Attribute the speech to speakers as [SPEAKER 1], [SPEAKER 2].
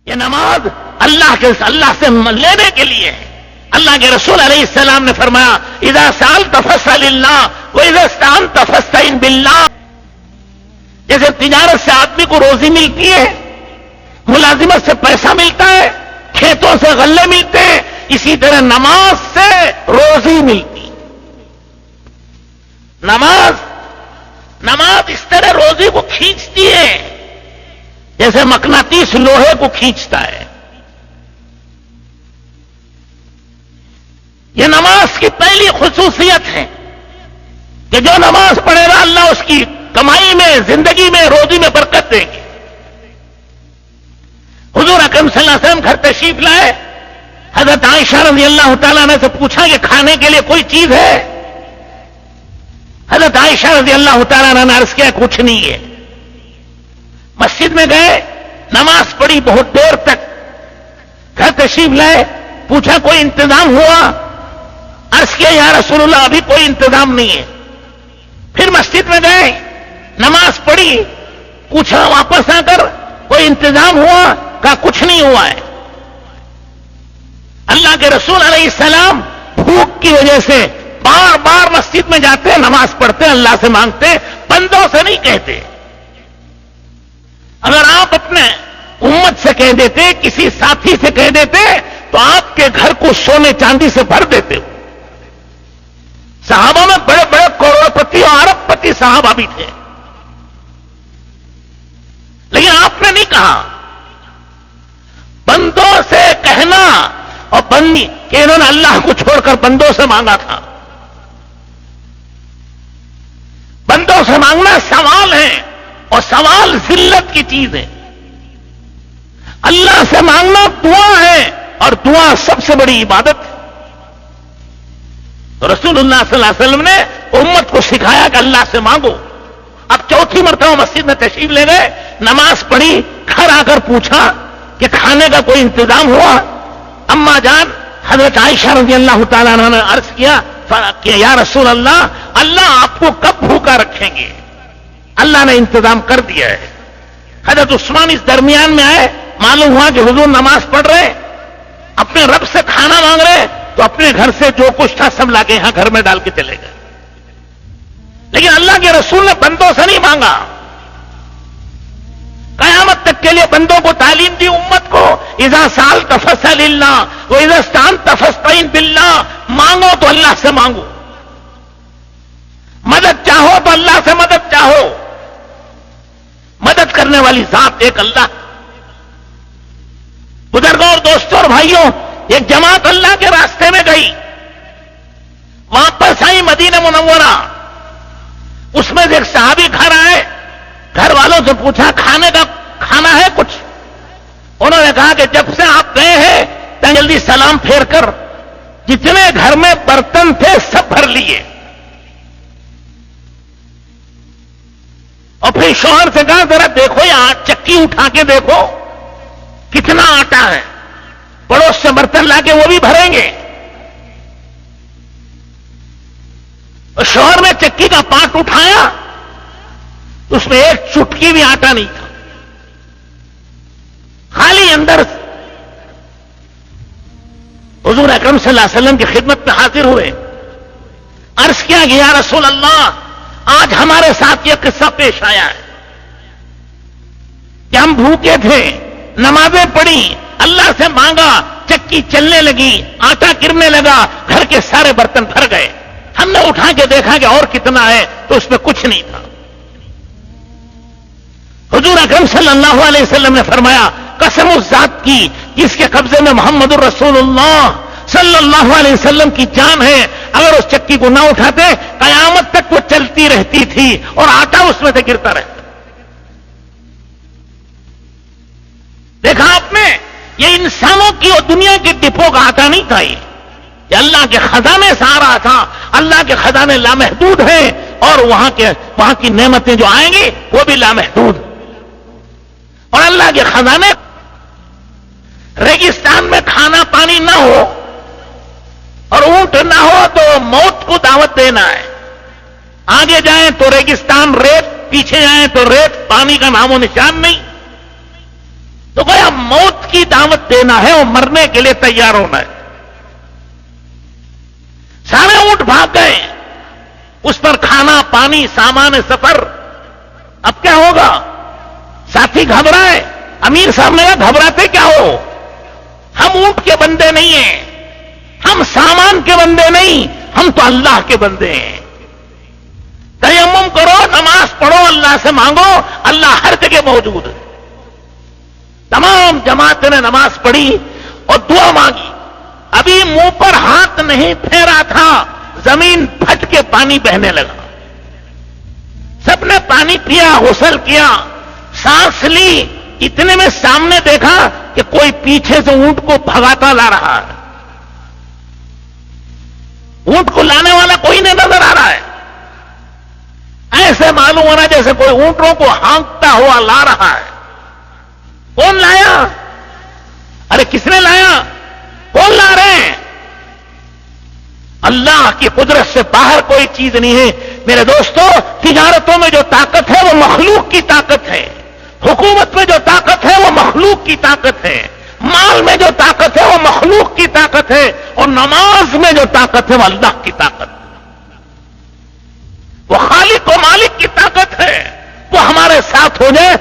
[SPEAKER 1] یہ نماز اللہ سے لینے کے لیے ہے. اللہ کے رسول علیہ السلام نے فرمایا اذا سألت فاسأل اللہ واذا استعنت فاستعن باللہ. جیسے تجارت سے آدمی کو روزی ملتی ہے، ملازمت سے پیسہ ملتا ہے، کھیتوں سے غلے ملتے ہیں، اسی طرح نماز سے روزی ملتی. نماز اس طرح روزی کو کھینچتی ہے جیسے مقناطیس لوہے کو کھینچتا ہے. یہ نماز کی پہلی خصوصیت ہے کہ جو نماز پڑھے گا اللہ اس کی کمائی میں، زندگی میں، روزی میں برکت دیں گے. حضور اکرم صلی اللہ علیہ وسلم گھر تشریف لائے، حضرت عائشہ رضی اللہ تعالیٰ عنہ سے پوچھا کہ کھانے کے لیے کوئی چیز ہے؟ حضرت عائشہ رضی اللہ تعالیٰ عنہ نے عرض کیا کچھ نہیں ہے. مسجد میں گئے، نماز پڑھی بہت دیر تک، گھر تشریف لائے، پوچھا کوئی انتظام ہوا؟ عرض کیا یا رسول اللہ ابھی کوئی انتظام نہیں ہے. پھر مسجد میں گئے، نماز پڑھی، پوچھا واپس آ کر کوئی انتظام ہوا؟ کہا کچھ نہیں ہوا ہے. اللہ کے رسول علیہ السلام بھوک کی وجہ سے بار بار مسجد میں جاتے ہیں، نماز پڑھتے ہیں، اللہ سے مانگتے ہیں، بندوں سے نہیں کہتے. اگر آپ اپنے امت سے کہہ دیتے، کسی ساتھی سے کہہ دیتے تو آپ کے گھر کو سونے چاندی سے بھر دیتے ہو. صحابہ میں بڑے بڑے کروڑ پتی اور ارب پتی صحابہ بھی تھے، لیکن آپ نے نہیں کہا. بندوں سے کہنا اور بندی کہ انہوں نے اللہ کو چھوڑ کر بندوں سے مانگا تھا. بندوں سے مانگنا سوال ہے، اور سوال ذلت کی چیز ہے. اللہ سے مانگنا دعا ہے، اور دعا سب سے بڑی عبادت ہے. تو رسول اللہ صلی اللہ علیہ وسلم نے امت کو سکھایا کہ اللہ سے مانگو. اب چوتھی مرتبہ مسجد میں تشریف لے گئے، نماز پڑھی، گھر آ کر پوچھا کہ کھانے کا کوئی انتظام ہوا؟ اما جان حضرت عائشہ رضی اللہ تعالیٰ عنہ نے عرض کیا کہ یا رسول اللہ، اللہ آپ کو کب بھوکا رکھیں گے؟ اللہ نے انتظام کر دیا ہے. حضرت عثمان اس درمیان میں آئے، معلوم ہوا کہ حضور نماز پڑھ رہے، اپنے رب سے کھانا مانگ رہے، تو اپنے گھر سے جو کچھ تھا سب لا کے یہاں گھر میں ڈال کے چلے گئے. لیکن اللہ کے رسول نے بندوں سے نہیں مانگا. قیامت تک کے لیے بندوں کو تعلیم دی امت کو، اذا سألت فاسأل اللہ واذا استعنت فاستعن باللہ. مانگو تو اللہ سے مانگو، مدد چاہو تو اللہ سے مدد چاہو. مدد کرنے والی ذات ایک اللہ. بزرگوں اور دوستوں اور بھائیوں، ایک جماعت اللہ کے راستے میں گئی، واپس آئی مدینہ منورہ. اس میں سے ایک صحابی گھر آئے، گھر والوں سے پوچھا کھانے کا کھانا ہے کچھ؟ انہوں نے کہا کہ جب سے آپ گئے ہیں تو جلدی سلام پھیر کر جتنے گھر میں برتن تھے سب بھر لیے. اور پھر شوہر سے کہا ذرا دیکھو یہ چکی اٹھا کے دیکھو کتنا آٹا ہے، پڑوس سے برتن لا کے وہ بھی بھریں گے. اور شوہر نے چکی کا پاٹ اٹھایا، اس میں ایک چٹکی بھی آٹا نہیں تھا، خالی اندر. حضور اکرم صلی اللہ علیہ وسلم کی خدمت میں حاضر ہوئے، عرض کیا کہ یا رسول اللہ آج ہمارے ساتھ یہ قصہ پیش آیا ہے کہ ہم بھوکے تھے، نمازیں پڑھی، اللہ سے مانگا، چکی چلنے لگی، آٹا گرنے لگا، گھر کے سارے برتن بھر گئے. ہم نے اٹھا کے دیکھا کہ اور کتنا ہے تو اس میں کچھ نہیں تھا. حضور اکرم صلی اللہ علیہ وسلم نے فرمایا قسم اس ذات کی جس کے قبضے میں محمد الرسول اللہ صلی اللہ علیہ وسلم کی جان ہے، اگر اس چکی کو نہ اٹھاتے قیامت تک وہ چلتی رہتی تھی اور آٹا اس میں سے گرتا رہتا. دیکھا آپ نے، یہ انسانوں کی اور دنیا کے ڈپو کا آٹا نہیں تھا، یہ اللہ کے خزانے سے آ رہا تھا. اللہ کے خزانے لامحدود ہیں، اور وہاں کی نعمتیں جو آئیں گی وہ بھی لامحدود. اور اللہ کے خزانے، ریگستان میں کھانا پانی نہ ہو اور اونٹ نہ ہو تو موت کو دعوت دینا ہے. آگے جائیں تو ریگستان ریت، پیچھے جائیں تو ریت، پانی کا نام و نشان نہیں. تو گویا موت کی دعوت دینا ہے اور مرنے کے لیے تیار ہونا ہے. سارے اونٹ بھاگ گئے, اس پر کھانا پانی سامان سفر. اب کیا ہوگا؟ ساتھی گھبرائے. امیر صاحب نے کہا گھبراتے کیا ہو, ہم اونٹ کے بندے نہیں ہیں, ہم سامان کے بندے نہیں, ہم تو اللہ کے بندے ہیں. تیمم کرو, نماز پڑھو, اللہ سے مانگو, اللہ ہر جگہ موجود ہے. تمام جماعت نے نماز پڑھی اور دعا مانگی. ابھی منہ پر ہاتھ نہیں پھیرا تھا, زمین پھٹ کے پانی بہنے لگا. سب نے پانی پیا, غسل کیا, سانس لی. اتنے میں سامنے دیکھا کہ کوئی پیچھے سے اونٹ کو بھگاتا لا رہا ہے. اونٹ کو لانے والا کوئی نہیں نظر آ رہا ہے. ایسے معلوم ہو رہا جیسے کوئی اونٹوں کو ہانکتا ہوا لا رہا ہے. کون لایا؟ ارے کس نے لایا؟ کون لا رہے ہیں؟ اللہ کی قدرت سے باہر کوئی چیز نہیں ہے. میرے دوستو, تجارتوں میں جو طاقت ہے وہ مخلوق کی طاقت ہے. حکومت میں جو طاقت ہے وہ مخلوق کی طاقت ہے. مال میں جو طاقت ہے وہ مخلوق کی طاقت ہے. اور نماز میں جو طاقت ہے وہ اللہ کی طاقت ہے. وہ خالق و مالک کی طاقت ہے. وہ ہمارے ساتھ ہو جائے